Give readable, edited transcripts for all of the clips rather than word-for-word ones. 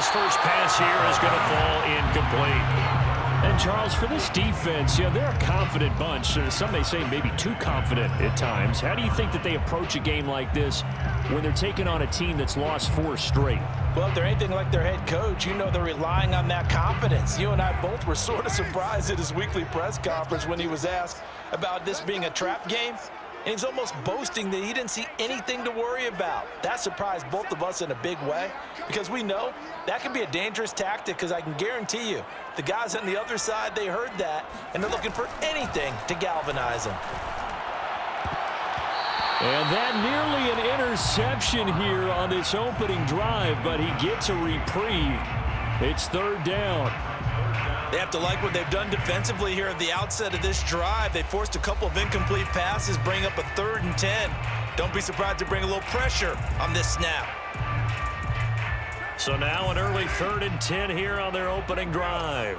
his first pass here is going to fall incomplete. And, Charles, for this defense, they're a confident bunch. Some may say maybe too confident at times. How do you think that they approach a game like this when they're taking on a team that's lost 4 straight? Well, if they're anything like their head coach, they're relying on that confidence. You and I both were sort of surprised at his weekly press conference when he was asked about this being a trap game. And he's almost boasting that he didn't see anything to worry about. That surprised both of us in a big way because we know that can be a dangerous tactic because I can guarantee you the guys on the other side, they heard that, and they're looking for anything to galvanize them. And that nearly an interception here on this opening drive, but he gets a reprieve. It's 3rd down. They have to like what they've done defensively here at the outset of this drive. They forced a couple of incomplete passes, bring up a 3rd and 10. Don't be surprised to bring a little pressure on this snap. So now an early 3rd and 10 here on their opening drive.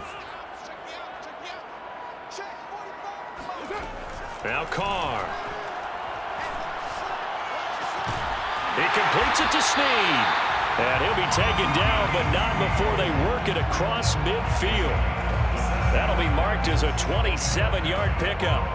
Now Carr. He completes it to Snead. And he'll be taken down, but not before they work it across midfield. That'll be marked as a 27-yard pickup.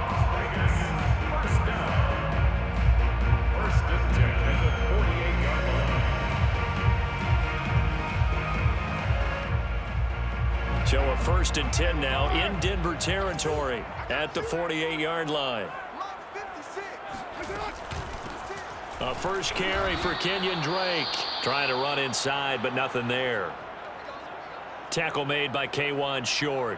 So a 1st and 10 now in Denver territory at the 48-yard line. A first carry for Kenyon Drake. Trying to run inside, but nothing there. Tackle made by K'Wan Short.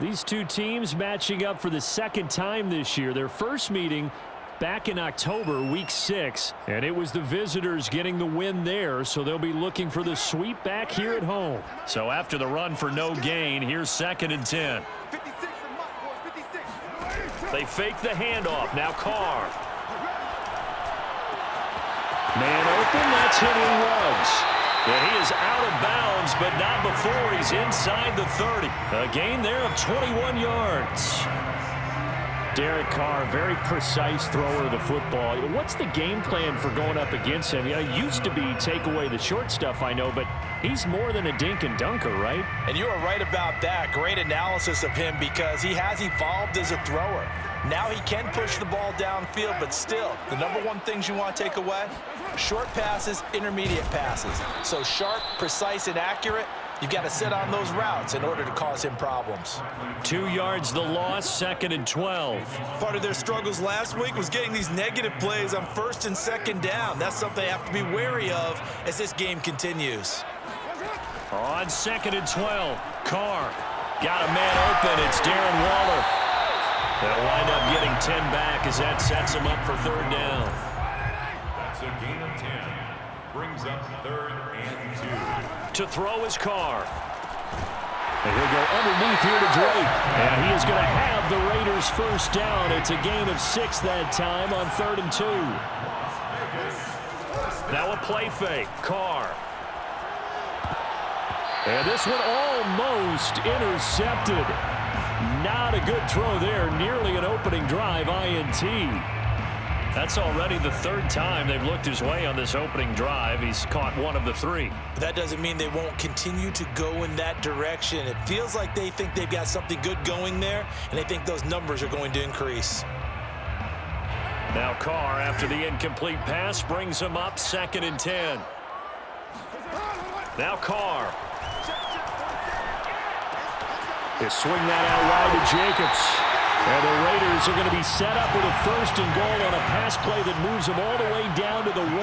These two teams matching up for the 2nd time this year. Their first meeting back in October, week 6. And it was the visitors getting the win there, so they'll be looking for the sweep back here at home. So after the run for no gain, here's 2nd and 10. They fake the handoff. Now Carr. Man open, that's Henry Ruggs. And he is out of bounds, but not before he's inside the 30. A gain there of 21 yards. Derek Carr, very precise thrower of the football. What's the game plan for going up against him? It used to be take away the short stuff, I know, but he's more than a dink and dunker, right? And you are right about that. Great analysis of him because he has evolved as a thrower. Now he can push the ball downfield, but still, the #1 things you want to take away, short passes, intermediate passes. So sharp, precise, and accurate, you've got to sit on those routes in order to cause him problems. 2 yards the loss, 2nd and 12. Part of their struggles last week was getting these negative plays on 1st and 2nd down. That's something they have to be wary of as this game continues. On 2nd and 12, Carr got a man open. It's Darren Waller. They'll wind up getting 10 back as that sets him up for 3rd down. That's a gain of 10. Brings up 3rd and 2. To throw is Carr. And he'll go underneath here to Drake. And he is going to have the Raiders' 1st down. It's a gain of 6 that time on 3rd and 2. Now a play fake. Carr. And this one almost intercepted. Not a good throw there. Nearly an opening drive INT. That's already the 3rd time they've looked his way on this opening drive. He's caught 1 of the 3. But that doesn't mean they won't continue to go in that direction. It feels like they think they've got something good going there, and they think those numbers are going to increase. Now Carr, after the incomplete pass, brings him up 2nd and 10. Now Carr. They swing that out wide to Jacobs. And the Raiders are going to be set up with a 1st and goal on a pass play that moves them all the way down to the 1.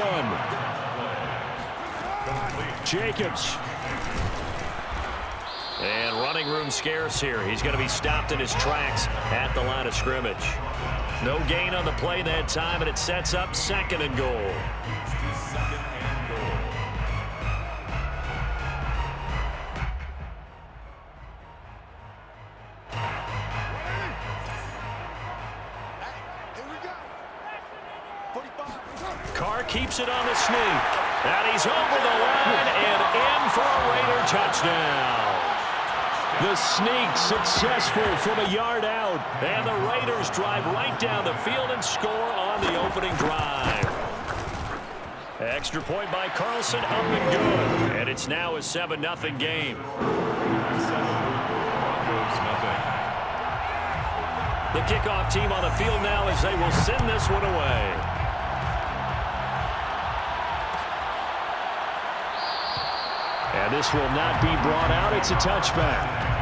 Jacobs. And running room scarce here. He's going to be stopped in his tracks at the line of scrimmage. No gain on the play that time, and it sets up 2nd and goal. Carr keeps it on the sneak. And he's over the line and in for a Raider touchdown. The sneak successful from a yard out. And the Raiders drive right down the field and score on the opening drive. Extra point by Carlson, up and good. And it's now a 7-0 game. The kickoff team on the field now as they will send this one away. And this will not be brought out. It's a touchback.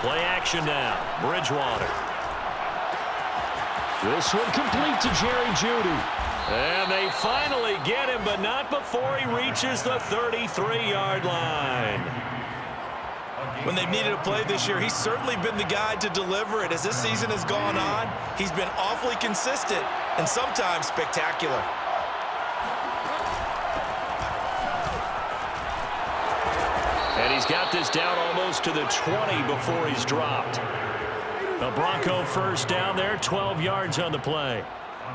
Play action now. Bridgewater. This one complete to Jerry Jeudy. And they finally get him, but not before he reaches the 33-yard line. When they've needed a play this year, he's certainly been the guy to deliver it. As this season has gone on, he's been awfully consistent and sometimes spectacular. And he's got this down almost to the 20 before he's dropped. A Bronco first down there, 12 yards on the play.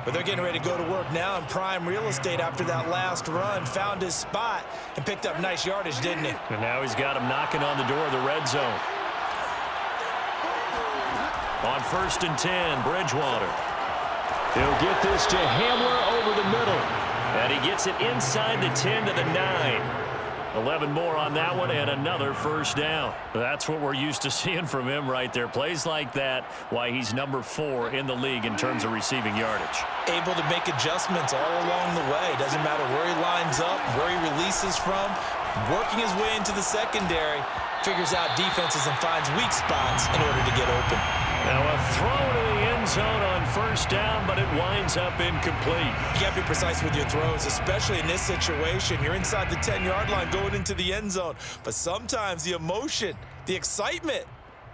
But they're getting ready to go to work now in prime real estate after that last run. Found his spot and picked up nice yardage, didn't he? And now he's got him knocking on the door of the red zone. On 1st and 10, Bridgewater. He'll get this to Hamler over the middle. And he gets it inside the 10 to the 9. 11 more on that one and another first down. That's what we're used to seeing from him right there. Plays like that, why he's number 4 in the league in terms of receiving yardage. Able to make adjustments all along the way. Doesn't matter where he lines up, where he releases from. Working his way into the secondary, figures out defenses and finds weak spots in order to get open. Now a throw to the end zone on first down, but it winds up incomplete. You got to be precise with your throws, especially in this situation. You're inside the 10-yard line going into the end zone. But sometimes the emotion, the excitement,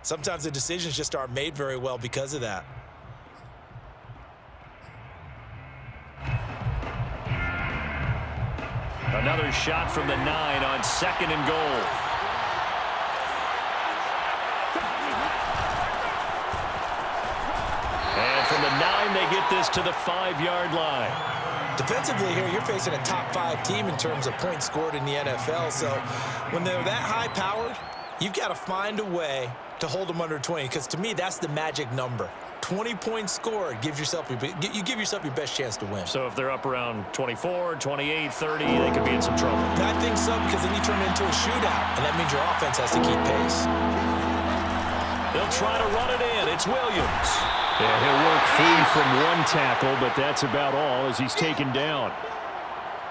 sometimes the decisions just aren't made very well because of that. Another shot from the 9 on 2nd and goal. And from the 9, they get this to the 5-yard line. Defensively here, you're facing a top 5 team in terms of points scored in the NFL. So when they're that high-powered, you've got to find a way to hold them under 20. Because to me, that's the magic number. 20 points scored gives yourself you give yourself your best chance to win. So if they're up around 24, 28, 30, they could be in some trouble. I think so, because then you turn it into a shootout, and that means your offense has to keep pace. They'll try to run it in. It's Williams. Yeah, he'll work free from one tackle, but that's about all as he's taken down.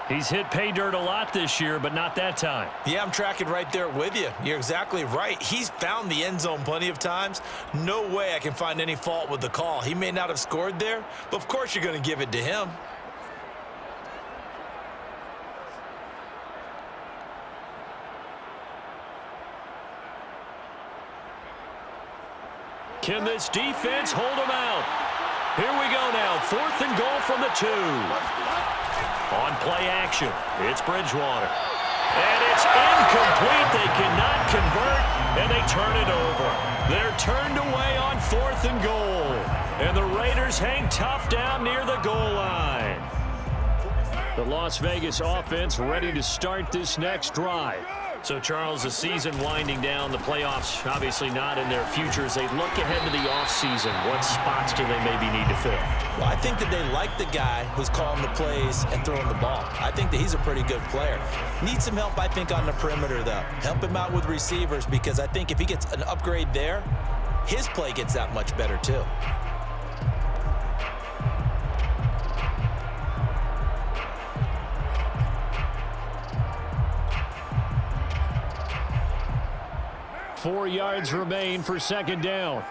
He's hit pay dirt a lot this year, but not that time. Yeah, I'm tracking right there with you. You're exactly right. He's found the end zone plenty of times. No way I can find any fault with the call. He may not have scored there, but of course you're going to give it to him. Can this defense hold him out? Here we go now. 4th and goal from the 2. On play action, it's Bridgewater. And it's incomplete. They cannot convert, and they turn it over. They're turned away on 4th and goal. And the Raiders hang tough down near the goal line. The Las Vegas offense ready to start this next drive. So, Charles, the season winding down, the playoffs obviously not in their future. As they look ahead to the offseason, what spots do they maybe need to fill? Well, I think that they like the guy who's calling the plays and throwing the ball. I think that he's a pretty good player. Needs some help, I think, on the perimeter, though. Help him out with receivers, because I think if he gets an upgrade there, his play gets that much better, too. Four yards remain for 2nd down.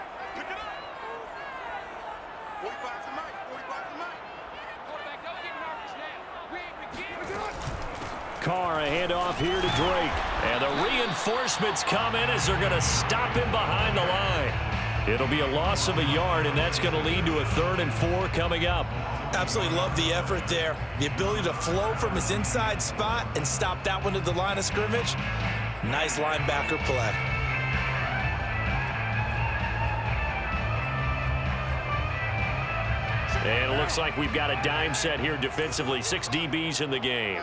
Carr, a handoff here to Drake. And the reinforcements come in as they're going to stop him behind the line. It'll be a loss of a yard, and that's going to lead to a 3rd and 4 coming up. Absolutely love the effort there. The ability to flow from his inside spot and stop that one at the line of scrimmage. Nice linebacker play. And it looks like we've got a dime set here defensively. 6 DBs in the game.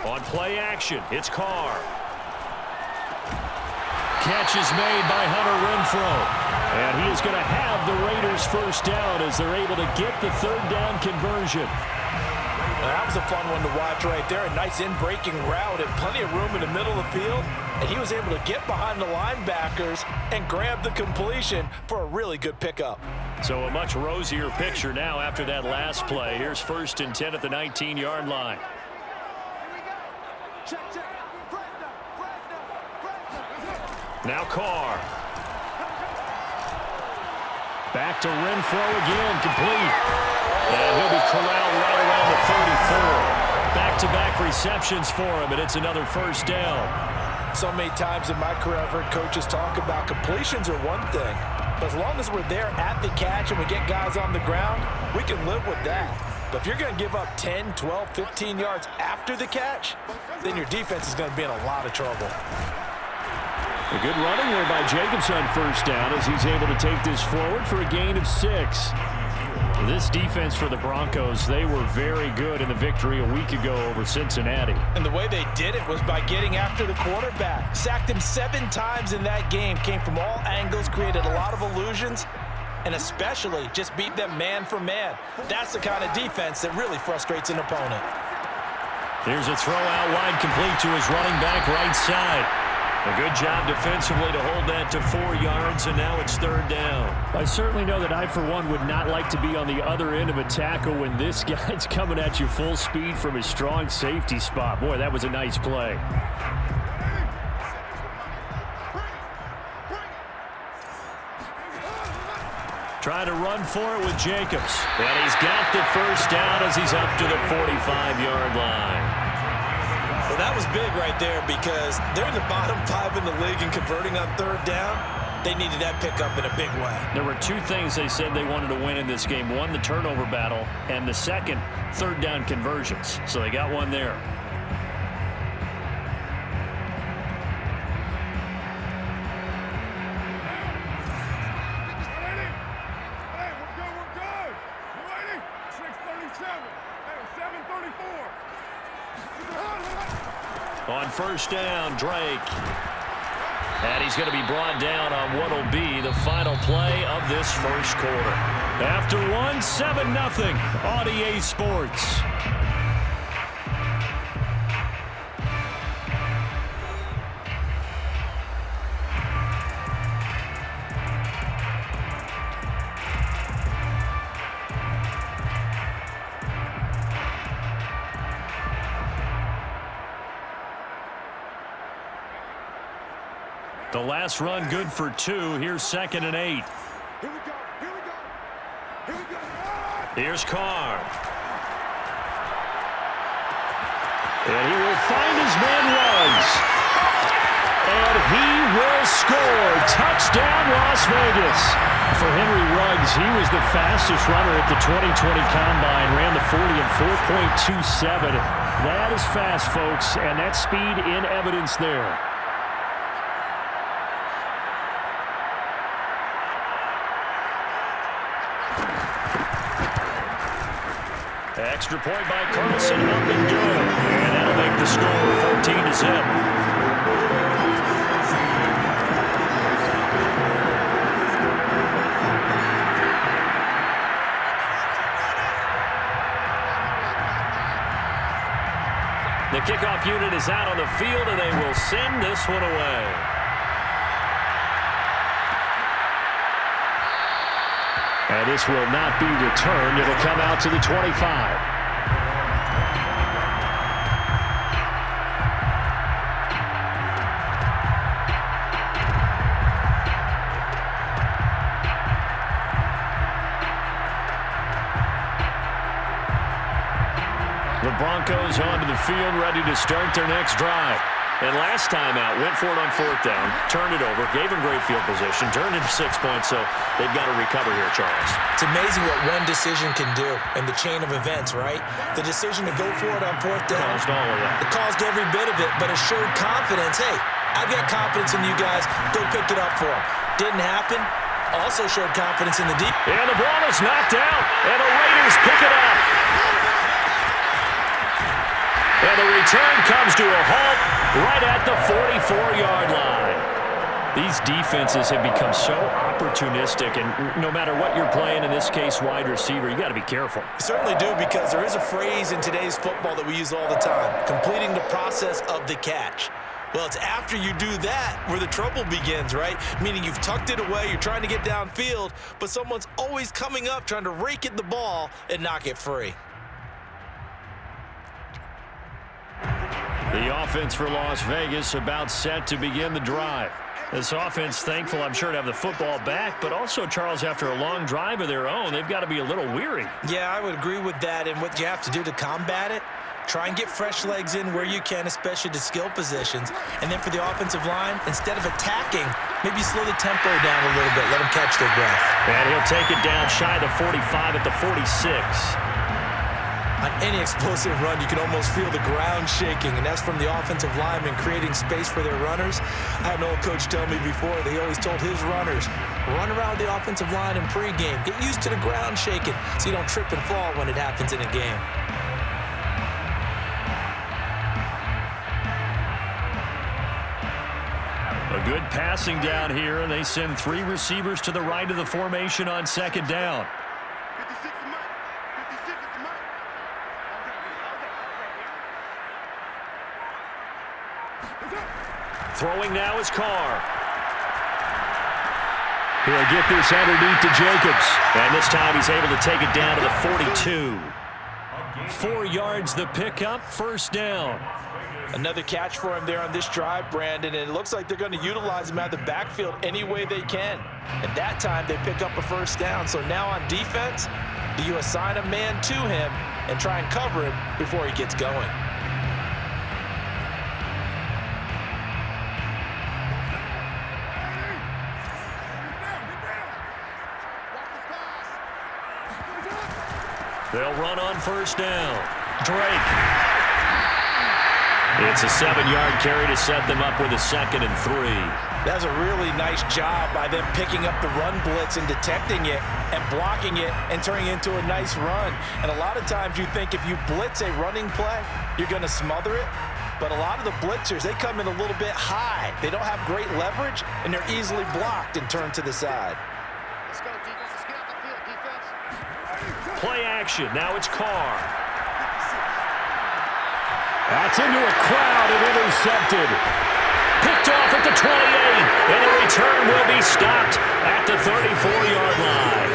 On play action, it's Carr. Catch is made by Hunter Renfrow. And he is going to have the Raiders first down as they're able to get the third down conversion. That was a fun one to watch right there. A nice in-breaking route and plenty of room in the middle of the field. And he was able to get behind the linebackers and grab the completion for a really good pickup. So a much rosier picture now after that last play. Here's 1st and 10 at the 19-yard line. Now Carr. Back to Renfrow again, complete. And he'll be corralled right around the 34. Back-to-back receptions for him, and it's another first down. So many times in my career, I've heard coaches talk about completions are one thing. But as long as we're there at the catch and we get guys on the ground, we can live with that. But if you're going to give up 10, 12, 15 yards after the catch, then your defense is going to be in a lot of trouble. A good running there by Jacobs on first down as he's able to take this forward for a gain of 6. This defense for the Broncos, they were very good in the victory a week ago over Cincinnati. And the way they did it was by getting after the quarterback. Sacked him 7 times in that game. Came from all angles, created a lot of illusions, and especially just beat them man for man. That's the kind of defense that really frustrates an opponent. Here's a throw out wide, complete to his running back right side. A good job defensively to hold that to 4 yards, and now it's third down. I certainly know that I, for one, would not like to be on the other end of a tackle when this guy's coming at you full speed from his strong safety spot. Boy, that was a nice play. Trying to run for it with Jacobs. And he's got the first down as he's up to the 45-yard line. Well, that was big right there because they're in the bottom 5 in the league and converting on third down. They needed that pickup in a big way. There were 2 things they said they wanted to win in this game. One, the turnover battle, and the second, third down conversions. So they got one there. On first down, Drake. And he's going to be brought down on what will be the final play of this first quarter. After 1, 7-0 on EA Sports. The last run good for 2. Here's 2nd and 8. Here's Carr. And he will find his man Ruggs. And he will score. Touchdown, Las Vegas. For Henry Ruggs, he was the fastest runner at the 2020 Combine. Ran the 40 in 4.27. That is fast, folks, and that's speed in evidence there. Extra point by Carlson, up and good. And that'll make the score 14-0. The kickoff unit is out on the field, and they will send this one away. And this will not be returned. It'll come out to the 25. The Broncos onto the field, ready to start their next drive. And last time out, went for it on 4th down, turned it over, gave him great field position, turned into 6 points, so they've got to recover here, Charles. It's amazing what one decision can do in the chain of events, right? The decision to go for it on 4th down. Caused all of that. It caused every bit of it, but it showed confidence. Hey, I've got confidence in you guys. Go pick it up for them. Didn't happen. also showed confidence in the deep. And the ball is knocked out, and the Raiders pick it up. And the return comes to a halt right at the 44-yard line. These defenses have become so opportunistic, and no matter what you're playing, in this case wide receiver, you got to be careful. You certainly do, because there is a phrase in today's football that we use all the time: completing the process of the catch. Well, it's after you do that where the trouble begins, right? Meaning you've tucked it away, you're trying to get downfield, but someone's always coming up trying to rake at the ball and knock it free. The offense for Las Vegas about set to begin the drive. This offense, thankful, I'm sure, to have the football back, but also, Charles, after a long drive of their own, they've got to be a little weary. Yeah, I would agree with that, and what you have to do to combat it, try and get fresh legs in where you can, especially to skill positions. And then for the offensive line, instead of attacking, maybe slow the tempo down a little bit, let them catch their breath. And he'll take it down shy of the 45 at the 46. On any explosive run, you can almost feel the ground shaking, and that's from the offensive linemen creating space for their runners. I had an old coach tell me before, they always told his runners, run around the offensive line in pregame. Get used to the ground shaking so you don't trip and fall when it happens in a game. A good passing down here, and they send three receivers to the right of the formation on second down. Throwing now is Carr. He'll get this underneath to Jacobs. And this time he's able to take it down to the 42. 4 yards the pickup, first down. Another catch for him there on this drive, Brandon, and it looks like they're going to utilize him out of the backfield any way they can. And that time they pick up a first down. So now on defense, do you assign a man to him and try and cover him before he gets going? They'll run on first down. Drake. It's a 7-yard carry to set them up with a 2nd and 3. That's a really nice job by them picking up the run blitz and detecting it and blocking it and turning it into a nice run. And a lot of times you think if you blitz a running play, you're going to smother it. But a lot of the blitzers, they come in a little bit high. They don't have great leverage, and they're easily blocked and turned to the side. Let's go, defense. Let's get out the field, defense. Play action. Now it's Carr. That's into a crowd and intercepted. Picked off at the 28, and the return will be stopped at the 34-yard line.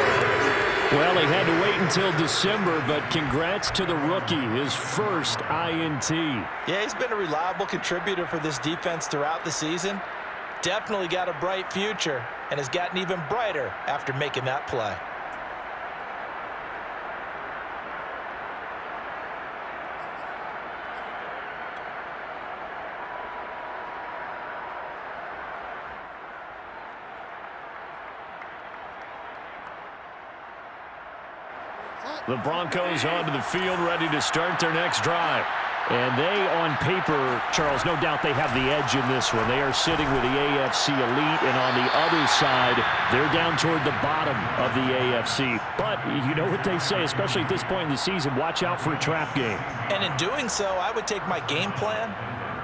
Well, he had to wait until December, but congrats to the rookie, his first INT. Yeah, he's been a reliable contributor for this defense throughout the season. Definitely got a bright future, and has gotten even brighter after making that play. The Broncos onto the field, ready to start their next drive. And they, on paper, Charles, no doubt they have the edge in this one. They are sitting with the AFC elite, and on the other side, they're down toward the bottom of the AFC. But you know what they say, especially at this point in the season, watch out for a trap game. And in doing so, I would take my game plan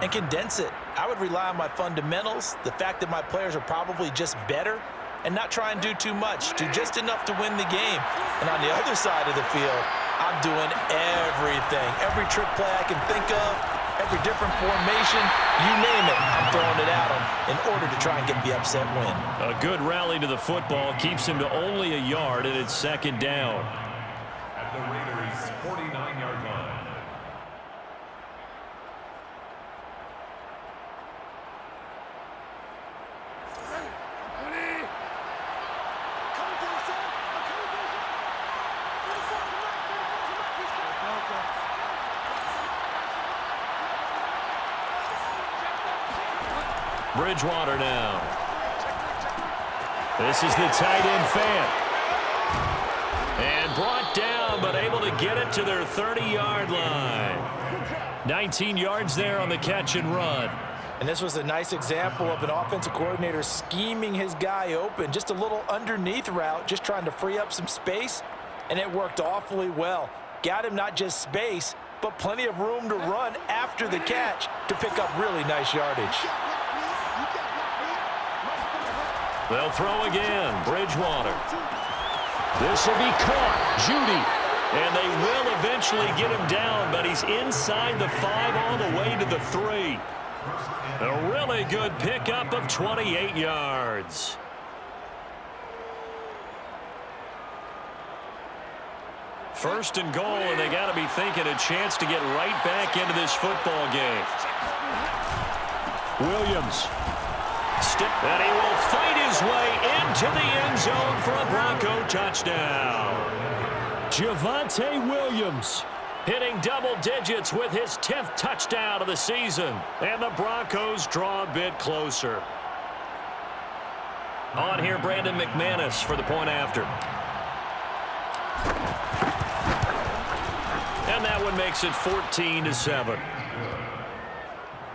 and condense it. I would rely on my fundamentals, the fact that my players are probably just better, and not try and do too much, do just enough to win the game. And on the other side of the field, I'm doing everything. Every trick play I can think of, every different formation, you name it, I'm throwing it at them in order to try and get the upset win. A good rally to the football keeps him to only a yard, and it's second down. At the Raiders' 49-yard line. Bridgewater now. This is the tight end fan. And brought down, but able to get it to their 30-yard line. 19 yards there on the catch and run. And this was a nice example of an offensive coordinator scheming his guy open. Just a little underneath route, just trying to free up some space, and it worked awfully well. Got him not just space, but plenty of room to run after the catch to pick up really nice yardage. They'll throw again. Bridgewater. This will be caught. Judy. And they will eventually get him down, but he's inside the 5 all the way to the 3. A really good pickup of 28 yards. First and goal, and they got to be thinking a chance to get right back into this football game. Williams. And he will fight his way into the end zone for a Bronco touchdown. Javonte Williams hitting double digits with his 10th touchdown of the season. And the Broncos draw a bit closer. On here, Brandon McManus for the point after. And that one makes it 14-7.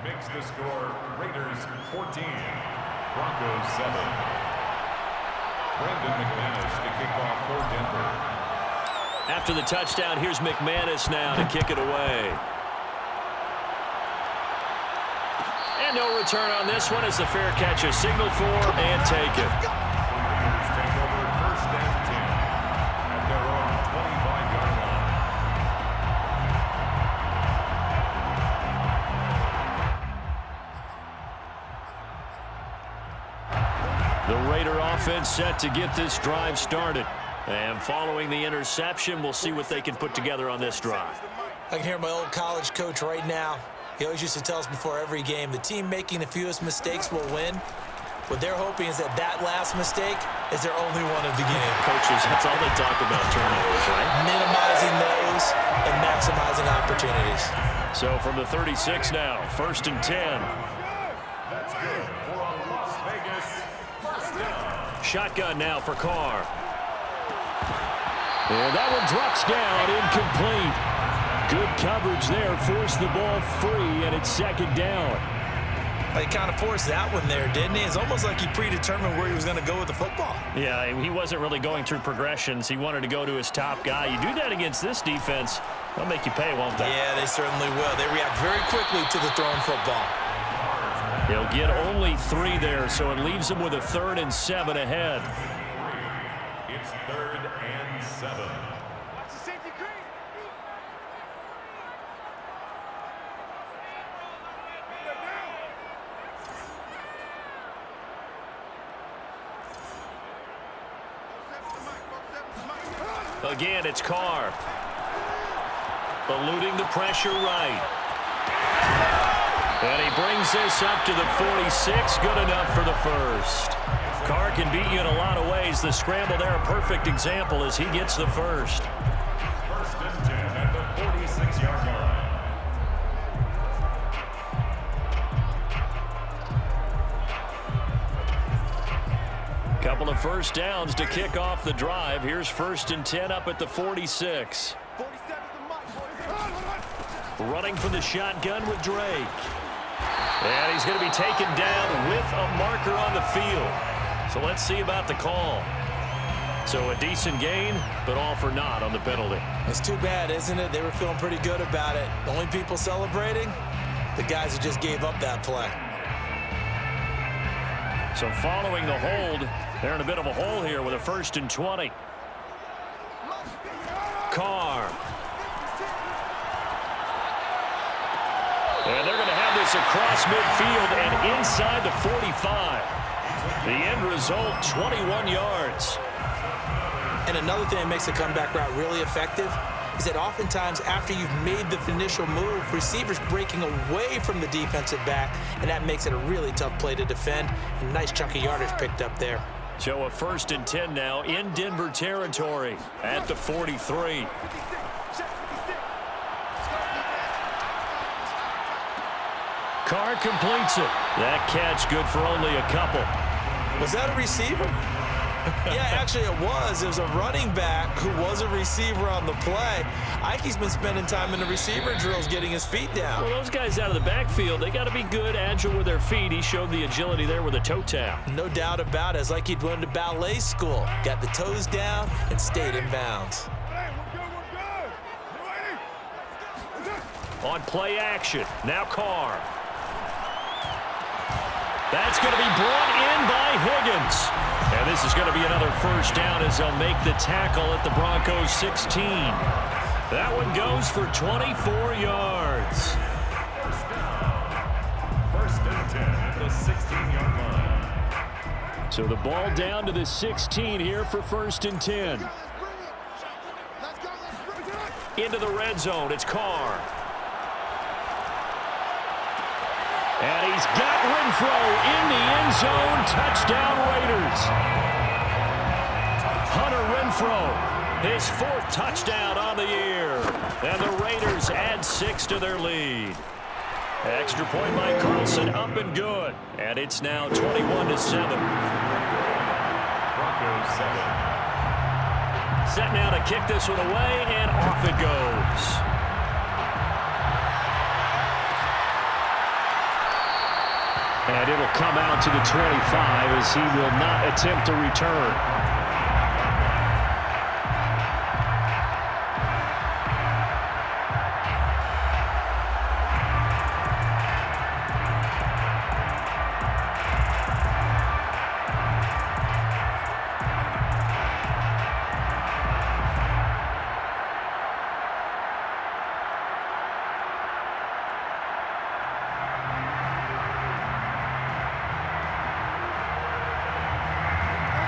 Makes the score Raiders 14, Broncos 7. Brandon McManus to kick off for Denver. After the touchdown, here's McManus now to kick it away. And no return on this one as the fair catch is signaled for and taken. Raiders take over first and 10 at their own 25-yard line. The Raider offense set to get this drive started. And following the interception, we'll see what they can put together on this drive. I can hear my old college coach right now. He always used to tell us before every game, the team making the fewest mistakes will win. What they're hoping is that that last mistake is their only one of the game. Coaches, that's all they talk about, turnovers, right? Minimizing those and maximizing opportunities. So from the 36 now, first and 10. That's good for a Las Vegas first down. Shotgun now for Carr. And that one drops down, incomplete. Good coverage there, forced the ball free, and it's second down. He kind of forced that one there, didn't he? It's almost like he predetermined where he was going to go with the football. Yeah, he wasn't really going through progressions. He wanted to go to his top guy. You do that against this defense, they'll make you pay, won't they? Yeah, they certainly will. They react very quickly to the thrown football. They'll get only 3 there, so it leaves them with a 3rd and 7 ahead. It's 3rd and 7. Watch the safety green. Again, it's Carr. Eluding the pressure right. And he brings this up to the 46. Good enough for the first. Carr can beat you in a lot of ways. The scramble there, a perfect example as he gets the first. First and 10 at the 46-yard line. Couple of first downs to kick off the drive. Here's first and 10 up at the 46. Running from the shotgun with Drake. And he's going to be taken down with a marker on the field. So let's see about the call. So a decent gain, but all for naught on the penalty. It's too bad, isn't it? They were feeling pretty good about it. The only people celebrating, the guys who just gave up that play. So following the hold, they're in a bit of a hole here with a first and 20. Carr. And they're going to have this across midfield and inside the 45. The end result, 21 yards. And another thing that makes the comeback route really effective is that oftentimes after you've made the initial move, receivers breaking away from the defensive back, and that makes it a really tough play to defend. A nice chunk of yardage picked up there. So a first and 10 now in Denver territory at the 43. Carr completes it. That catch good for only a couple. Was that a receiver? Yeah, actually it was. It was a running back who was a receiver on the play. Ike's been spending time in the receiver drills getting his feet down. Well, those guys out of the backfield, they got to be good, agile with their feet. He showed the agility there with a toe tap. No doubt about it. It's like he'd went to ballet school. Got the toes down and stayed in bounds. On play action, now Carr. That's going to be brought in by Higgins. And this is going to be another first down as they'll make the tackle at the Broncos 16. That one goes for 24 yards. First and 10 at the 16-yard line. So the ball down to the 16 here for first and 10. Into the red zone, it's Carr. And he's got Renfro in the end zone. Touchdown, Raiders. Hunter Renfro, his 4th touchdown on the year. And the Raiders add 6 to their lead. Extra point by Carlson, up and good. And it's now 21-7. Broncos 7. Set now to kick this one away, and off it goes. And it'll come out to the 25 as he will not attempt to return.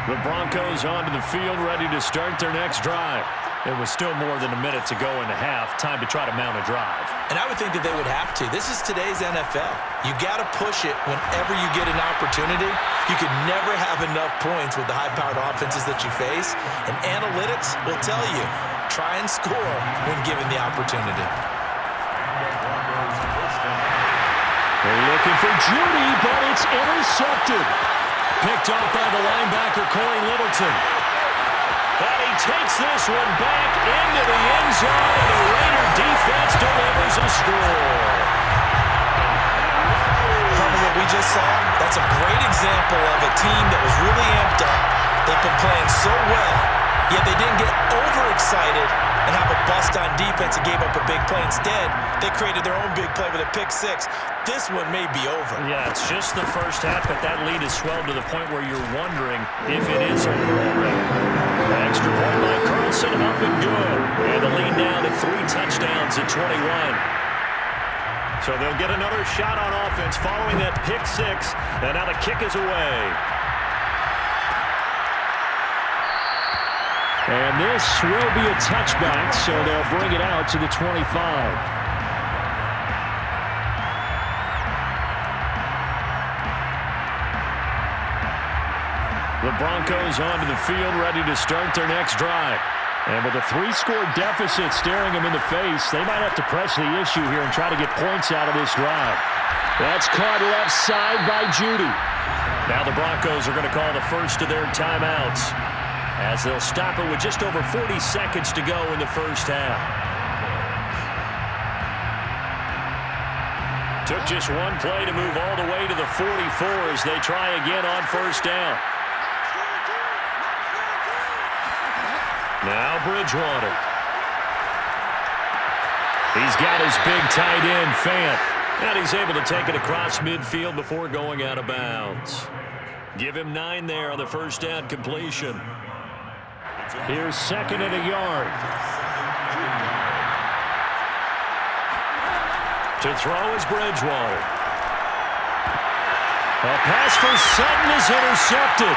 The Broncos onto the field, ready to start their next drive. It was still more than a minute to go in the half. Time to try to mount a drive. And I would think that they would have to. This is today's NFL. You got to push it whenever you get an opportunity. You could never have enough points with the high-powered offenses that you face. And analytics will tell you, try and score when given the opportunity. They're looking for Judy, but it's intercepted. Picked off by the linebacker, Corey Littleton. And he takes this one back into the end zone, and the Raider defense delivers a score. From what we just saw, that's a great example of a team that was really amped up. They've been playing so well, yet they didn't get overexcited and have a bust on defense and gave up a big play. Instead, they created their own big play with a pick-6. This one may be over. Yeah, it's just the first half, but that lead has swelled to the point where you're wondering if it is over already. Extra point by Carlson, up and good. And the lead down to 3 touchdowns at 21. So they'll get another shot on offense following that pick-6, and now the kick is away. And this will be a touchback, so they'll bring it out to the 25. The Broncos onto the field, ready to start their next drive. And with a 3-score deficit staring them in the face, they might have to press the issue here and try to get points out of this drive. That's caught left side by Judy. Now the Broncos are going to call the first of their timeouts, as they'll stop it with just over 40 seconds to go in the first half. Took just one play to move all the way to the 44 as they try again on first down. Now Bridgewater. He's got his big tight end, Fant. And he's able to take it across midfield before going out of bounds. Give him 9 there on the first down completion. Here's 2nd and a yard. To throw is Bridgewater. A pass for Sutton is intercepted.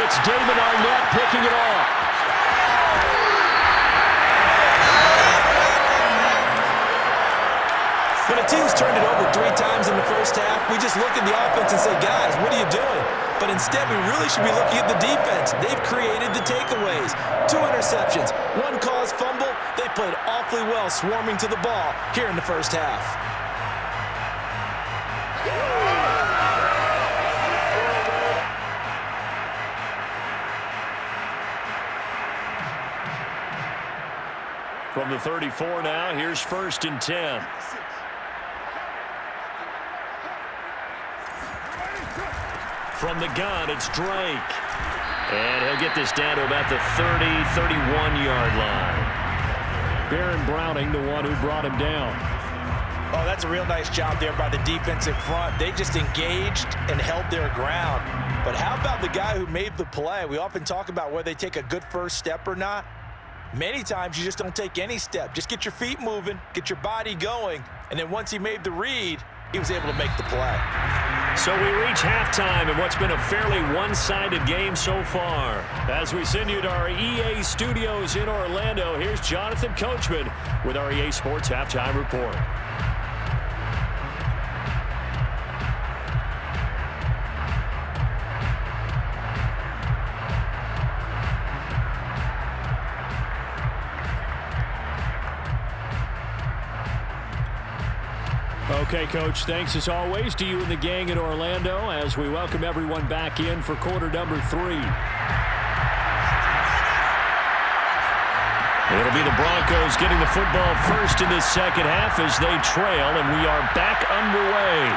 It's David Arnett picking it off. When a team's turned it over 3 times in the first half, we just look at the offense and say, guys, what are you doing? But instead, we really should be looking at the defense. They've created the takeaways. 2 interceptions, 1 caused fumble. They played awfully well swarming to the ball here in the first half. From the 34 now, here's 1st and 10. From the gun, it's Drake. And he'll get this down to about the 30, 31-yard line. Baron Browning, the one who brought him down. Oh, that's a real nice job there by the defensive front. They just engaged and held their ground. But how about the guy who made the play? We often talk about whether they take a good first step or not. Many times you just don't take any step. Just get your feet moving, get your body going, and then once he made the read, he was able to make the play. So we reach halftime in what's been a fairly one-sided game so far. As we send you to our EA studios in Orlando, here's Jonathan Coachman with our EA Sports Halftime Report. Okay, Coach, thanks as always to you and the gang in Orlando as we welcome everyone back in for quarter number 3. It'll be the Broncos getting the football first in this second half as they trail, and we are back underway.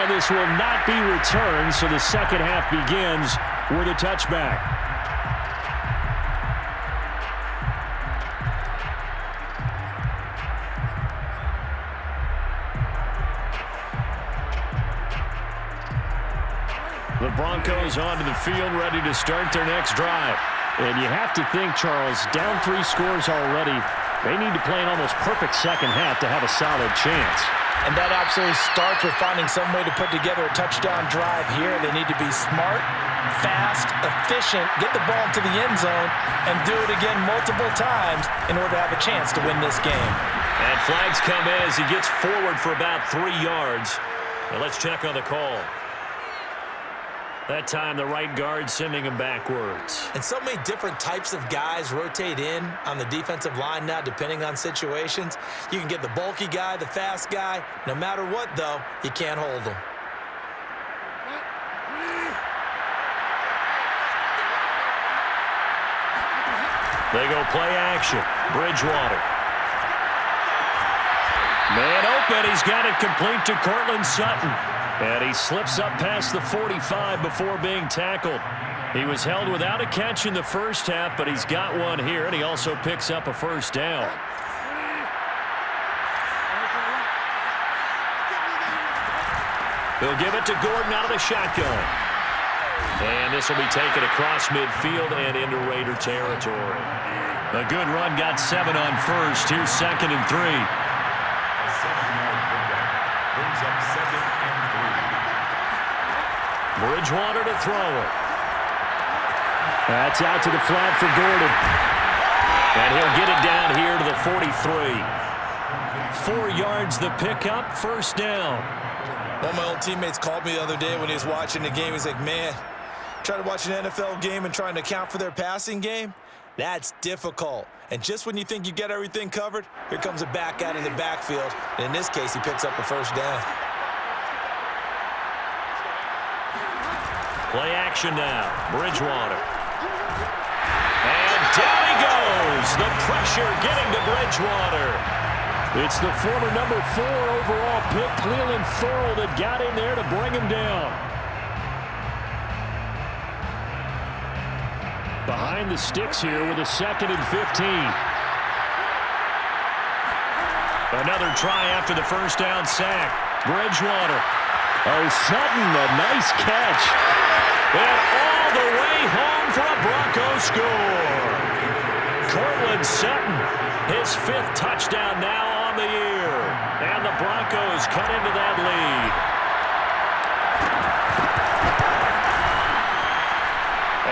And this will not be returned, so the second half begins with a touchback. The Broncos onto the field, ready to start their next drive. And you have to think, Charles, down 3 scores already. They need to play an almost perfect second half to have a solid chance. And that absolutely starts with finding some way to put together a touchdown drive here. They need to be smart, fast, efficient, get the ball into the end zone, and do it again multiple times in order to have a chance to win this game. And flags come in as he gets forward for about 3 yards. Now let's check on the call. That time, the right guard sending him backwards. And so many different types of guys rotate in on the defensive line now, depending on situations. You can get the bulky guy, the fast guy. No matter what, though, you can't hold them. They go play action. Bridgewater. Man open. He's got it complete to Cortland Sutton. And he slips up past the 45 before being tackled. He was held without a catch in the first half, but he's got one here, and he also picks up a first down. He'll give it to Gordon out of the shotgun. And this will be taken across midfield and into Raider territory. A good run, got 7 on first. Here's 2nd and 3. A 7-yard pickup brings up 2nd and 3. Bridgewater to throw it. That's out to the flat for Gordon. And he'll get it down here to the 43. 4 yards the pickup, first down. One of my old teammates called me the other day when he was watching the game. He's like, man, trying to watch an NFL game and trying to account for their passing game, that's difficult. And just when you think you get everything covered, here comes a back out of the backfield. And in this case, he picks up a first down. Play action now. Bridgewater. And down he goes. The pressure getting to Bridgewater. It's the former number 4 overall pick, Cleveland Thorle, that got in there to bring him down. Behind the sticks here with a 2nd and 15. Another try after the first down sack. Bridgewater. Oh, Sutton, a nice catch. And all the way home for a Broncos score. Cortland Sutton, his 5th touchdown now on the year. And the Broncos cut into that lead.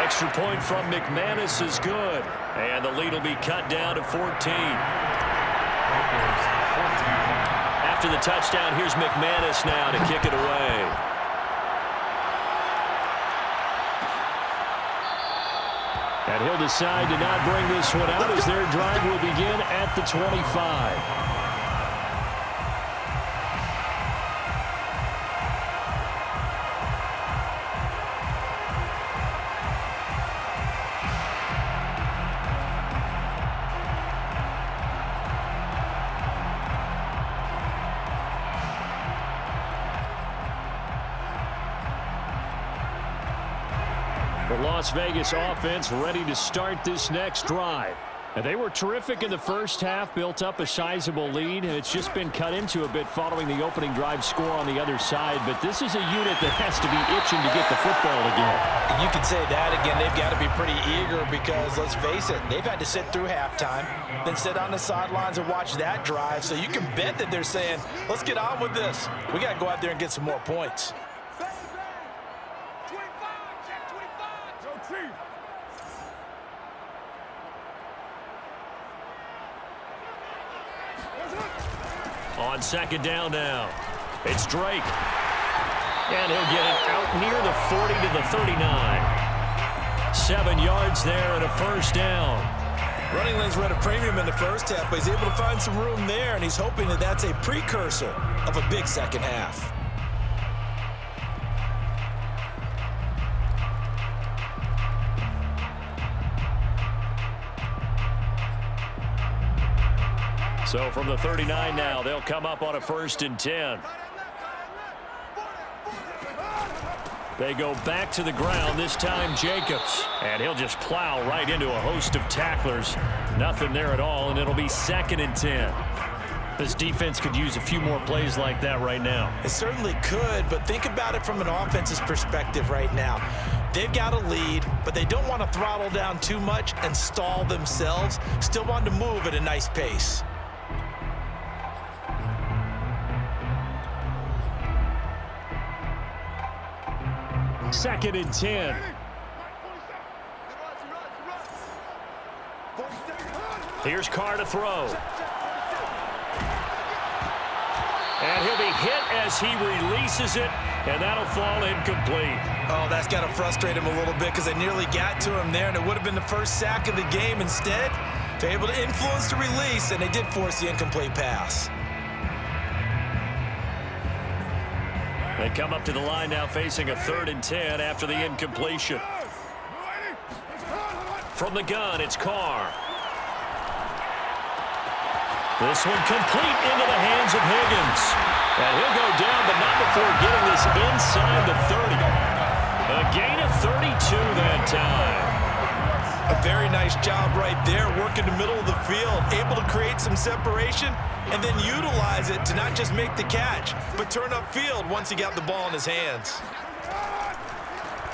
Extra point from McManus is good. And the lead will be cut down to 14. After the touchdown, here's McManus now to kick it away. And he'll decide to not bring this one out as their drive will begin at the 25. The Las Vegas offense ready to start this next drive. And they were terrific in the first half, built up a sizable lead, and it's just been cut into a bit following the opening drive score on the other side. But this is a unit that has to be itching to get the football again. And you can say that again. They've got to be pretty eager because, let's face it, they've had to sit through halftime, then sit on the sidelines and watch that drive. So you can bet that they're saying, let's get on with this. We got to go out there and get some more points. On second down now, it's Drake. And he'll get it out near the 40 to the 39. 7 yards there and a first down. Running lanes were at a premium in the first half, but he's able to find some room there, and he's hoping that that's a precursor of a big second half. So from the 39 now, they'll come up on a 1st and 10. They go back to the ground, this time Jacobs. And he'll just plow right into a host of tacklers. Nothing there at all, and it'll be 2nd and 10. This defense could use a few more plays like that right now. It certainly could, but think about it from an offense's perspective right now. They've got a lead, but they don't want to throttle down too much and stall themselves. Still want to move at a nice pace. 2nd and 10. Here's Carr to throw. And he'll be hit as he releases it, and that'll fall incomplete. Oh, that's got to frustrate him a little bit because they nearly got to him there, and it would have been the first sack of the game. Instead, they're able to influence the release, and they did force the incomplete pass. They come up to the line now facing a 3rd and 10 after the incompletion. From the gun, it's Carr. This one complete into the hands of Higgins. And he'll go down, but not before getting this inside the 30. A gain of 32 that time. A very nice job right there, working the middle of the field, able to create some separation and then utilize it to not just make the catch, but turn upfield once he got the ball in his hands.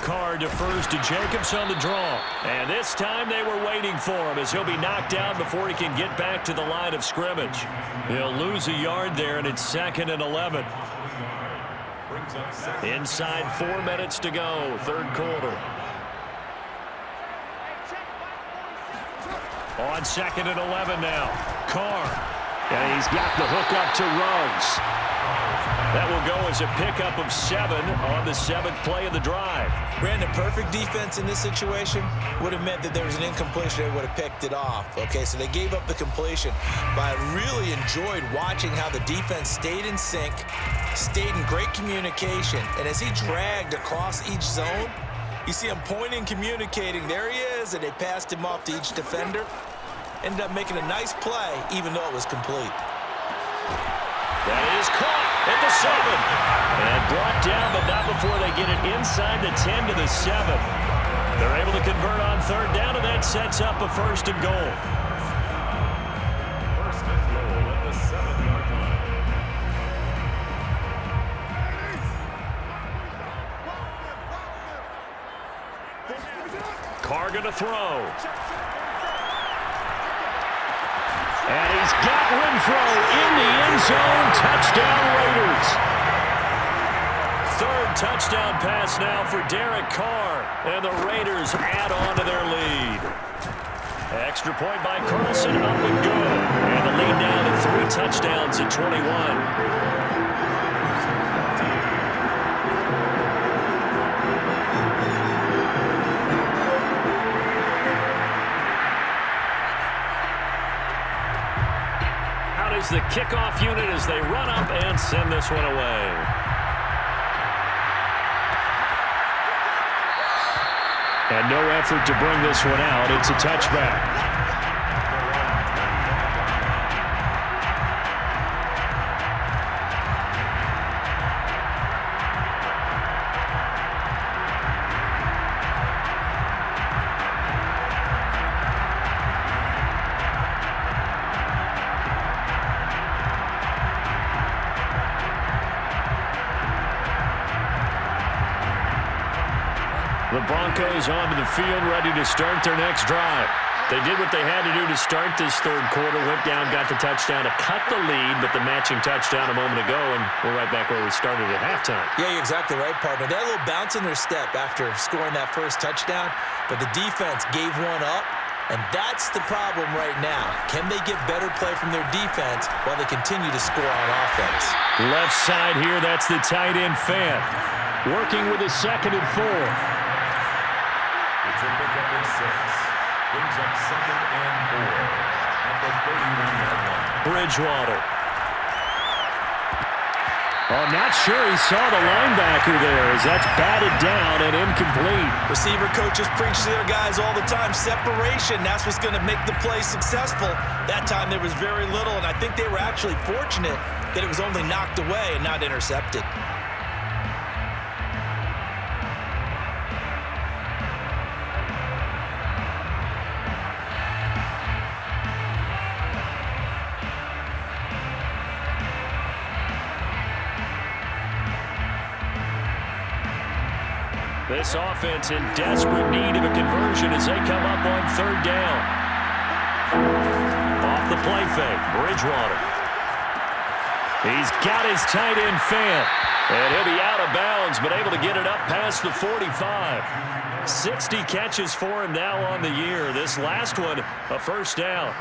Carr defers to Jacobs on the draw. And this time they were waiting for him as he'll be knocked down before he can get back to the line of scrimmage. He'll lose a yard there, and it's 2nd and 11. Inside 4 minutes to go, 3rd quarter. On 2nd and 11 now, Carr. And he's got the hook up to Ruggs. That will go as a pickup of 7 on the 7th play of the drive. Brandon, perfect defense in this situation would have meant that there was an incompletion. They would have picked it off. Okay, so they gave up the completion. But I really enjoyed watching how the defense stayed in sync, stayed in great communication. And as he dragged across each zone, you see him pointing, communicating. There he is, and they passed him off to each defender. Ended up making a nice play, even though it was complete. That is caught at the 7. And brought down, but not before they get it inside the 10 to the 7. They're able to convert on 3rd down, and that sets up a 1st and goal. 1st and goal at the 7-yard line. Carr gonna throw. And he's got Renfro in the end zone. Touchdown, Raiders. 3rd touchdown pass now for Derek Carr. And the Raiders add on to their lead. Extra point by Carlson, up and go. And the lead now to 3 touchdowns at 21. Is the kickoff unit as they run up and send this one away. And no effort to bring this one out. It's a touchback. The Broncos onto the field, ready to start their next drive. They did what they had to do to start this third quarter, went down, got the touchdown to cut the lead, but the matching touchdown a moment ago, and we're right back where we started at halftime. Yeah, you're exactly right, partner. They had a little bounce in their step after scoring that first touchdown, but the defense gave one up, and that's the problem right now. Can they get better play from their defense while they continue to score on offense? Left side here, that's the tight end Fant. Working with a 2nd and 4. It's a pickup of 6. Brings up 2nd and 4 at the 31-yard line. Bridgewater. Oh, not sure he saw the linebacker there as that's batted down and incomplete. Receiver coaches preach to their guys all the time. Separation, that's what's going to make the play successful. That time there was very little, and I think they were actually fortunate that it was only knocked away and not intercepted. This offense in desperate need of a conversion as they come up on 3rd down. Off the play fake, Bridgewater. He's got his tight end Fant. And he'll be out of bounds, but able to get it up past the 45. 60 catches for him now on the year. This last one, a 1st down.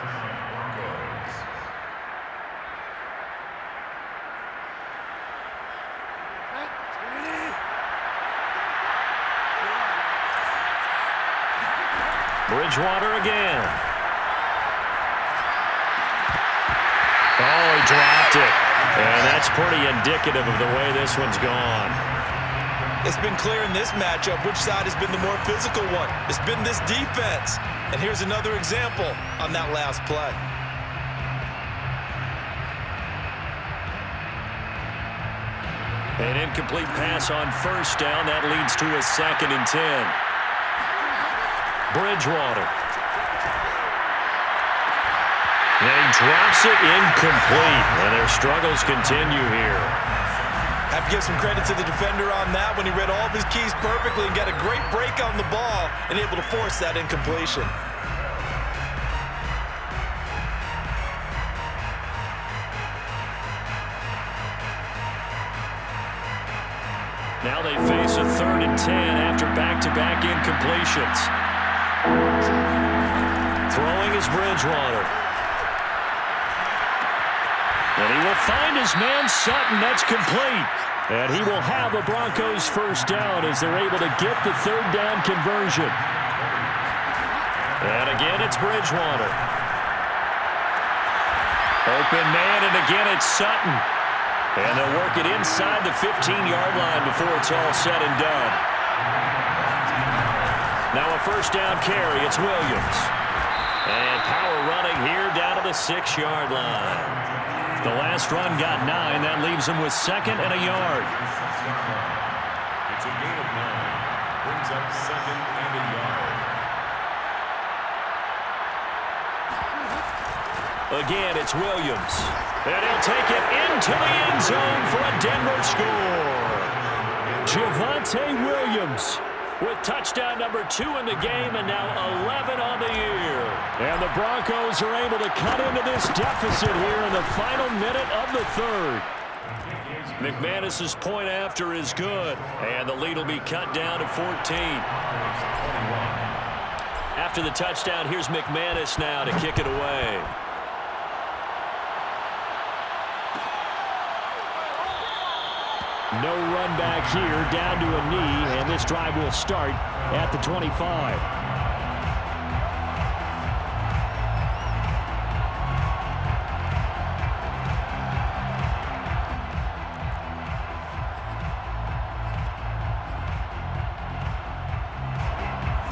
Bridgewater again. Oh, he dropped it. And that's pretty indicative of the way this one's gone. It's been clear in this matchup which side has been the more physical one. It's been this defense. And here's another example on that last play. An incomplete pass on 1st down. That leads to a 2nd and 10. Bridgewater. And he drops it incomplete. And their struggles continue here. Have to give some credit to the defender on that when he read all of his keys perfectly and got a great break on the ball and able to force that incompletion. Now they face a 3rd and 10 after back-to-back incompletions. Throwing is Bridgewater. And he will find his man Sutton. That's complete. And he will have a Broncos 1st down as they're able to get the 3rd down conversion. And again, it's Bridgewater. Open man, and again, it's Sutton. And they'll work it inside the 15-yard line before it's all said and done. Now a 1st down carry. It's Williams. And power running here down to the 6-yard line. The last run got 9. That leaves him with 2nd and a yard. It's a gain of 9. Brings up 2nd and a yard. Again, it's Williams. And he'll take it into the end zone for a Denver score. Javonte Williams with touchdown number 2 in the game and now 11 on the year. And the Broncos are able to cut into this deficit here in the final minute of the 3rd. McManus's point after is good, and the lead will be cut down to 14. After the touchdown, here's McManus now to kick it away. No run back here, down to a knee, and this drive will start at the 25.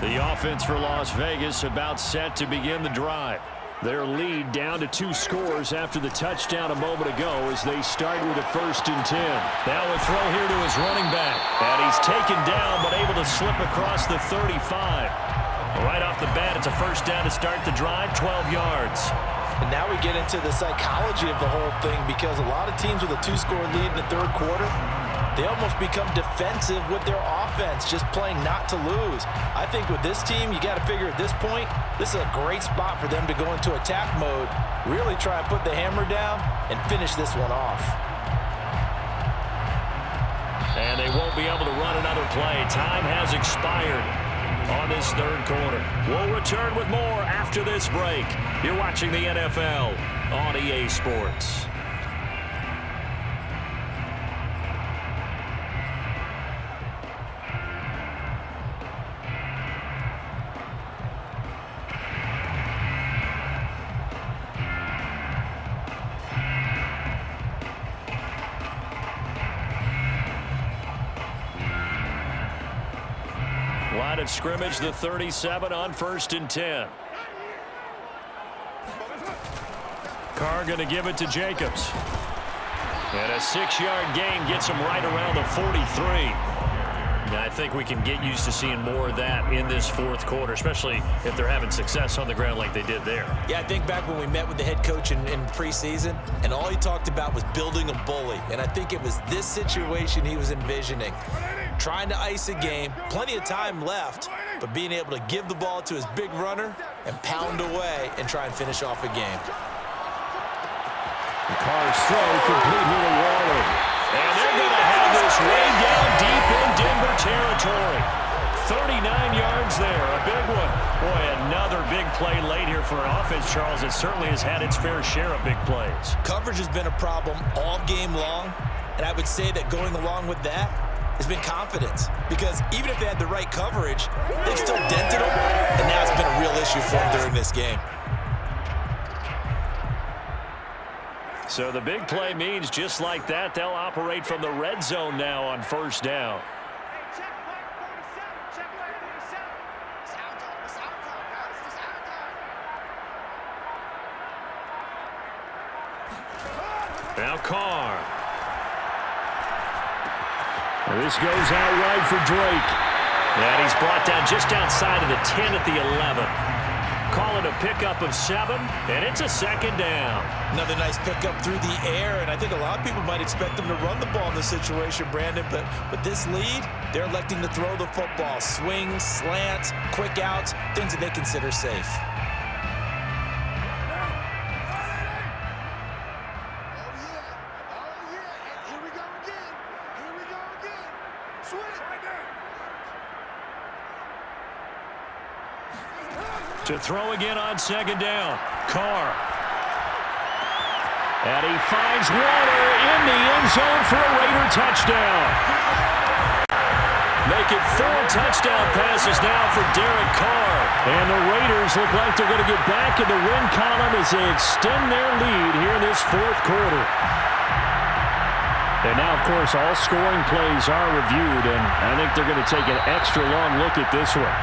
The offense for Las Vegas about set to begin the drive. Their lead down to 2 scores after the touchdown a moment ago as they start with a 1st and 10. Now a throw here to his running back. And he's taken down but able to slip across the 35. Right off the bat, it's a 1st down to start the drive, 12 yards. And now we get into the psychology of the whole thing because a lot of teams with a 2-score lead in the 3rd quarter, They almost become defensive with their offense, just playing not to lose. I think with this team, you got to figure at this point, this is a great spot for them to go into attack mode, really try and put the hammer down and finish this one off. And they won't be able to run another play. Time has expired on this third quarter. We'll return with more after this break. You're watching the NFL on EA Sports. Line of scrimmage, the 37 on 1st and 10. Carr going to give it to Jacobs. And a 6-yard gain gets him right around the 43. Now, I think we can get used to seeing more of that in this fourth quarter, especially if they're having success on the ground like they did there. Yeah, I think back when we met with the head coach in preseason, and all he talked about was building a bully. And I think it was this situation he was envisioning. Trying to ice a game, plenty of time left, but being able to give the ball to his big runner and pound away and try and finish off a game. Carr's throw complete here to Waller. And they're going to have this way down deep in Denver territory. 39 yards there, a big one. Boy, another big play late here for an offense, Charles. It certainly has had its fair share of big plays. Coverage has been a problem all game long, and I would say that going along with that has been confidence, because even if they had the right coverage, they've still dented them, and now it's been a real issue for them during this game. So the big play means just like that, they'll operate from the red zone now on 1st down. Now Carr. This goes out wide for Drake. And he's brought down just outside of the 10 at the 11. Call it a pickup of 7, and it's a 2nd down. Another nice pickup through the air, and I think a lot of people might expect them to run the ball in this situation, Brandon, but with this lead, they're electing to throw the football. Swings, slants, quick outs, things that they consider safe. To throw again on 2nd down. Carr. And he finds Waller in the end zone for a Raider touchdown. Make it 4 touchdown passes now for Derek Carr. And the Raiders look like they're going to get back in the win column as they extend their lead here in this fourth quarter. And now, of course, all scoring plays are reviewed, and I think they're going to take an extra long look at this one.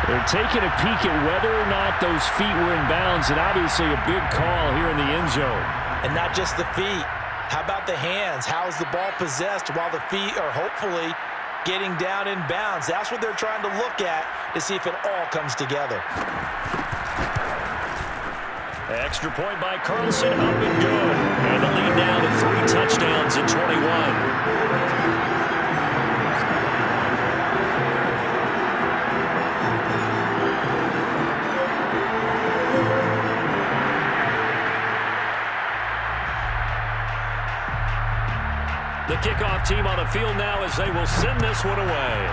They're taking a peek at whether or not those feet were in bounds, and obviously a big call here in the end zone. And not just the feet. How about the hands? How's the ball possessed while the feet are hopefully getting down in bounds? That's what they're trying to look at to see if it all comes together. Extra point by Carlson, up and good. And the lead now to 3 touchdowns in 21. The kickoff team on the field now as they will send this one away.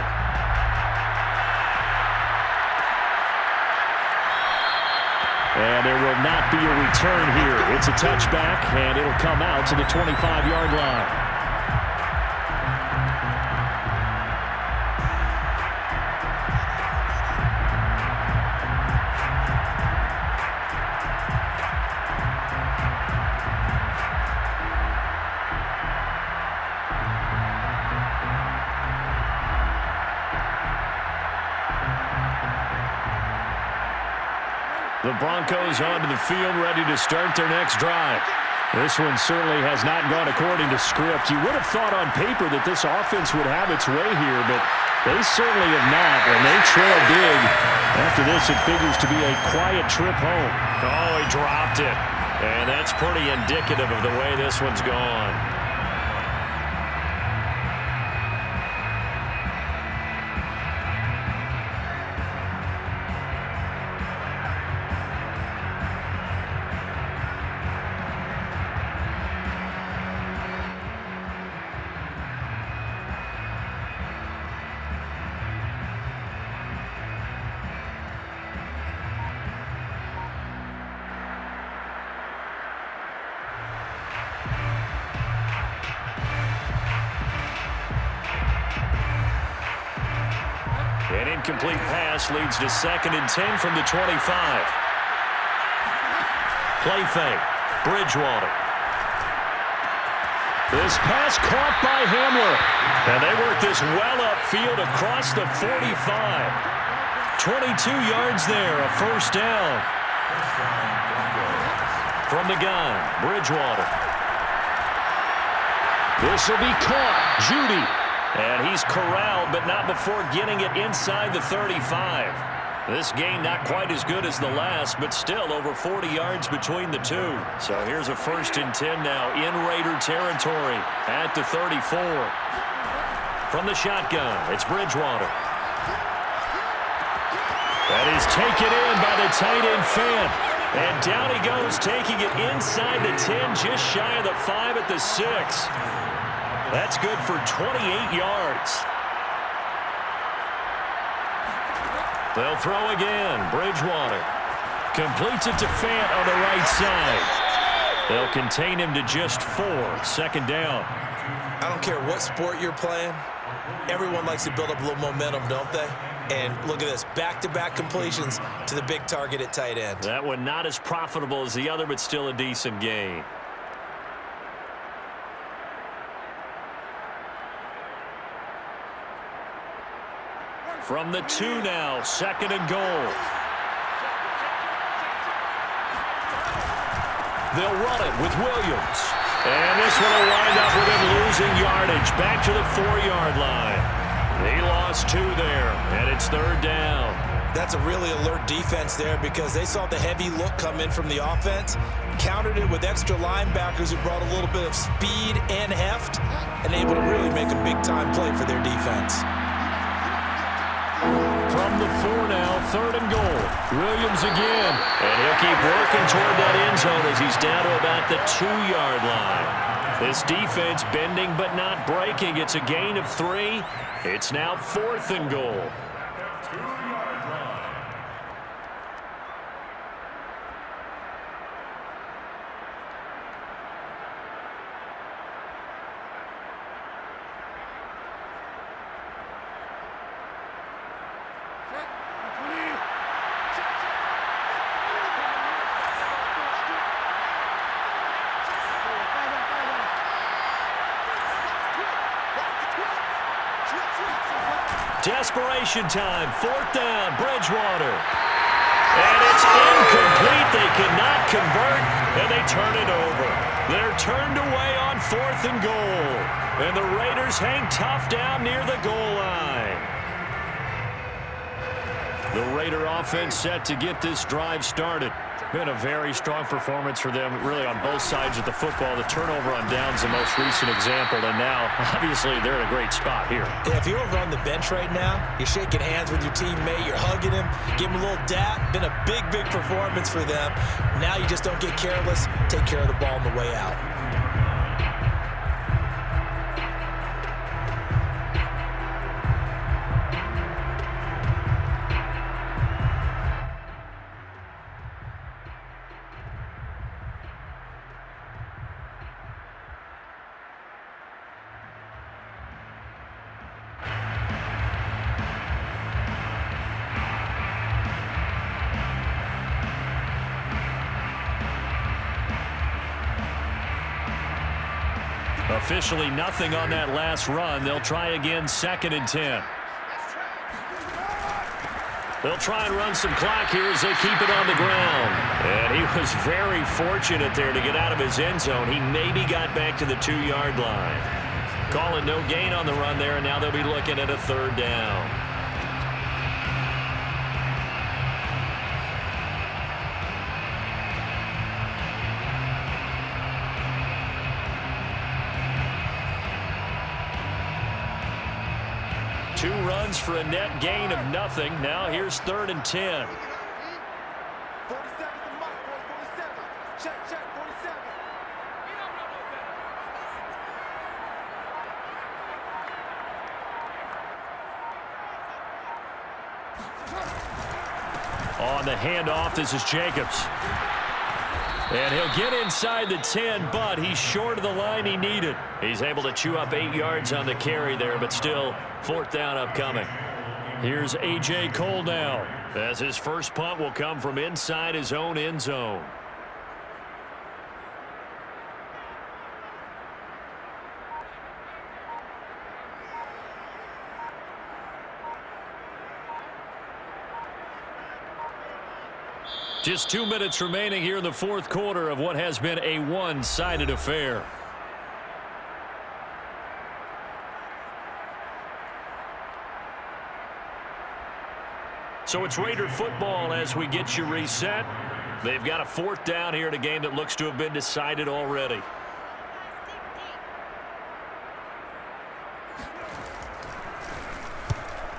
And there will not be a return here. It's a touchback, and it'll come out to the 25-yard line. The Broncos onto the field, ready to start their next drive. This one certainly has not gone according to script. You would have thought on paper that this offense would have its way here, but they certainly have not, and they trail big. After this, it figures to be a quiet trip home. Oh, he dropped it. And that's pretty indicative of the way this one's gone. An incomplete pass leads to 2nd and 10 from the 25. Play fake. Bridgewater. This pass caught by Hamler. And they work this well upfield across the 45. 22 yards there, a first down. From the gun, Bridgewater. This will be caught. Judy. And he's corralled, but not before getting it inside the 35. This gain not quite as good as the last, but still over 40 yards between the two. So here's a 1st and 10 now in Raider territory at the 34. From the shotgun, it's Bridgewater. That is taken in by the tight end Fant. And down he goes, taking it inside the 10, just shy of the 5 at the 6. That's good for 28 yards. They'll throw again. Bridgewater completes it to Fant on the right side. They'll contain him to just 4. 2nd down. I don't care what sport you're playing. Everyone likes to build up a little momentum, don't they? And look at this, back-to-back completions to the big target at tight end. That one not as profitable as the other, but still a decent gain. From the 2 now, 2nd and goal. They'll run it with Williams. And this one will wind up with him losing yardage back to the 4-yard line. He lost 2 there, and it's 3rd down. That's a really alert defense there because they saw the heavy look come in from the offense, countered it with extra linebackers who brought a little bit of speed and heft, and able to really make a big-time play for their defense. From the 4 now, 3rd and goal. Williams again. And he'll keep working toward that end zone as he's down to about the 2-yard line. This defense bending but not breaking. It's a gain of 3. It's now 4th and goal. Desperation time, 4th down, Bridgewater. And it's incomplete. They cannot convert, and they turn it over. They're turned away on 4th and goal. And the Raiders hang tough down near the goal line. The Raider offense set to get this drive started. Been a very strong performance for them, really on both sides of the football. The turnover on downs, the most recent example, and now, obviously, they're in a great spot here. Yeah, if you're over on the bench right now, you're shaking hands with your teammate, you're hugging him, give him a little dap. Been a big, big performance for them. Now you just don't get careless. Take care of the ball on the way out. Officially nothing on that last run. They'll try again, 2nd and 10. They'll try and run some clock here as they keep it on the ground. And he was very fortunate there to get out of his end zone. He maybe got back to the 2-yard line. Call it no gain on the run there, and now they'll be looking at a 3rd down. 2 runs for a net gain of nothing. Now here's 3rd and 10. 47 to Mike, 47. Check, 47. On the handoff, this is Jacobs. And he'll get inside the 10, but he's short of the line he needed. He's able to chew up 8 yards on the carry there, but still 4th down upcoming. Here's A.J. Cole now, as his first punt will come from inside his own end zone. Just 2 minutes remaining here in the 4th quarter of what has been a one-sided affair. So it's Raider football as we get you reset. They've got a 4th down here in a game that looks to have been decided already.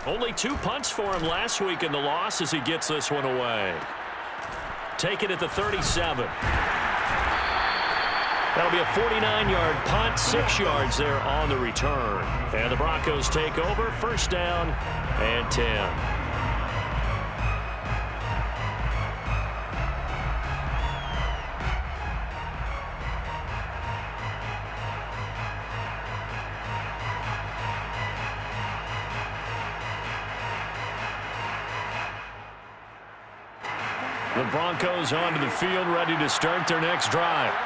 Only 2 punts for him last week in the loss as he gets this one away. Take it at the 37. That'll be a 49-yard punt, 6 yards there on the return. And the Broncos take over, 1st down and 10. The Broncos onto the field, ready to start their next drive.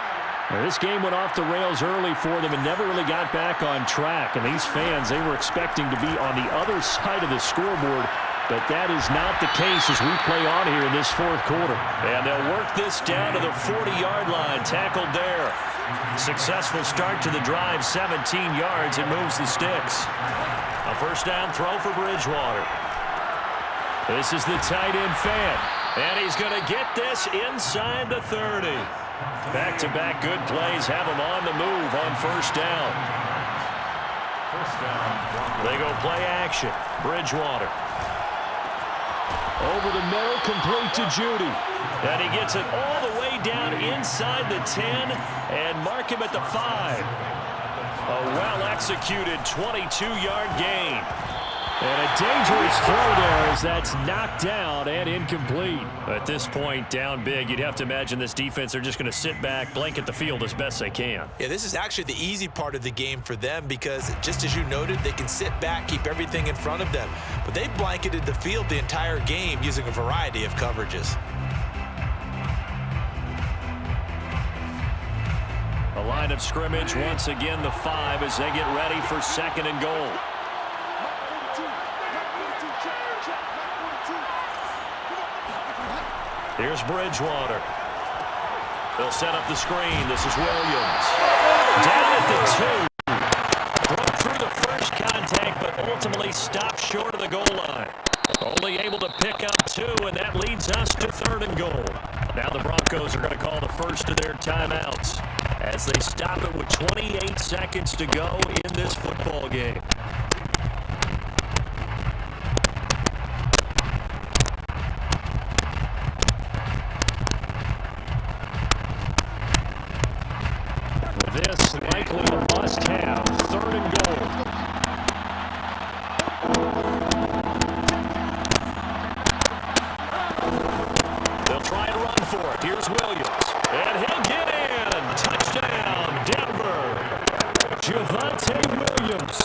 Now, this game went off the rails early for them and never really got back on track. And these fans, they were expecting to be on the other side of the scoreboard, but that is not the case as we play on here in this 4th quarter. And they'll work this down to the 40-yard line, tackled there. Successful start to the drive, 17 yards, and moves the sticks. A 1st down throw for Bridgewater. This is the tight end fan. And he's going to get this inside the 30. Back-to-back good plays have him on the move on 1st down. They go play action. Bridgewater. Over the middle, complete to Judy. And he gets it all the way down inside the 10 and mark him at the 5. A well-executed 22-yard gain. And a dangerous throw there as that's knocked down and incomplete. At this point, down big, you'd have to imagine this defense are just going to sit back, blanket the field as best they can. Yeah, this is actually the easy part of the game for them because, just as you noted, they can sit back, keep everything in front of them. But they've blanketed the field the entire game using a variety of coverages. A line of scrimmage, once again the 5 as they get ready for 2nd and goal. Here's Bridgewater. They'll set up the screen. This is Williams. Down at the 2. Broke through the first contact, but ultimately stopped short of the goal line. Only able to pick up 2, and that leads us to 3rd and goal. Now the Broncos are going to call the first of their timeouts as they stop it with 28 seconds to go in this football game. This likely a must-have. 3rd and goal. They'll try and run for it. Here's Williams. And he'll get in. Touchdown, Denver. Javonte Williams.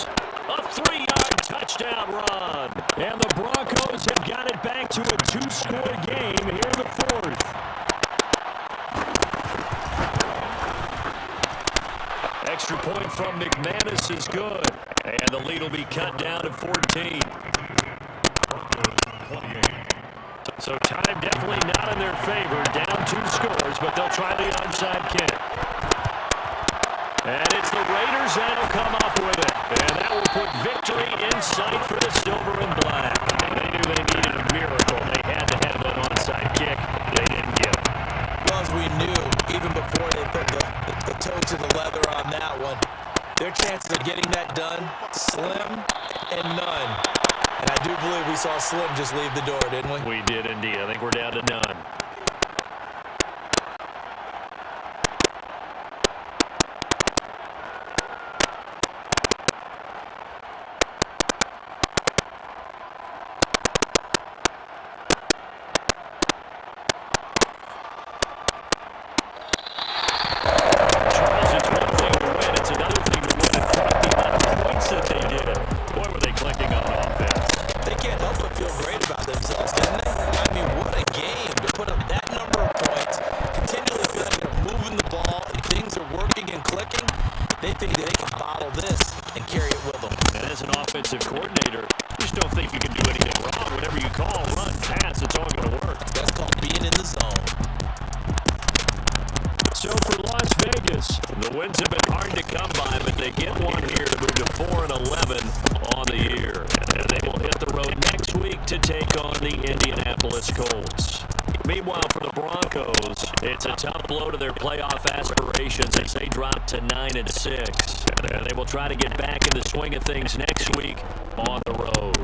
A 3-yard touchdown run. And the Broncos have got it back to a 2-score game here in the 4th. Extra point from McManus is good. And the lead will be cut down to 14. So time definitely not in their favor. Down 2 scores, but they'll try the onside kick. And it's the Raiders that'll come up with it. And that will put victory in sight for the silver and black. They knew they needed a miracle. They had to have that onside kick. They didn't get it. Well, as we knew, even before they put the toe to the leather on that one, their chances of getting that done, slim and none. And I do believe we saw Slim just leave the door, didn't we? We did indeed. I think we're down to none. Charles, it's one thing to win. It's another thing to win and clock the amount of points that they did. Boy, were they clicking on offense. They can't help but feel great about themselves, can they? I mean, what a game to put up that number of points, continually feel like they're moving the ball, and things are working and clicking. They think they can bottle this and carry it with them. And as an offensive coordinator, you just don't think you can do anything wrong. Whatever you call, run, pass, it's all going to work. That's called being in the zone. So for Las Vegas, the wins have been hard to come by, but they get one here to move to 4-11 on the year. And they will hit the road next week to take on the Indianapolis Colts. Meanwhile, for the Broncos, it's a tough blow to their playoff aspirations as they drop to 9-6. And they will try to get back in the swing of things next week on the road.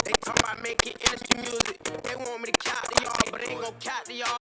They talk about making industry music. They want me to count to y'all, but they ain't gonna count to y'all.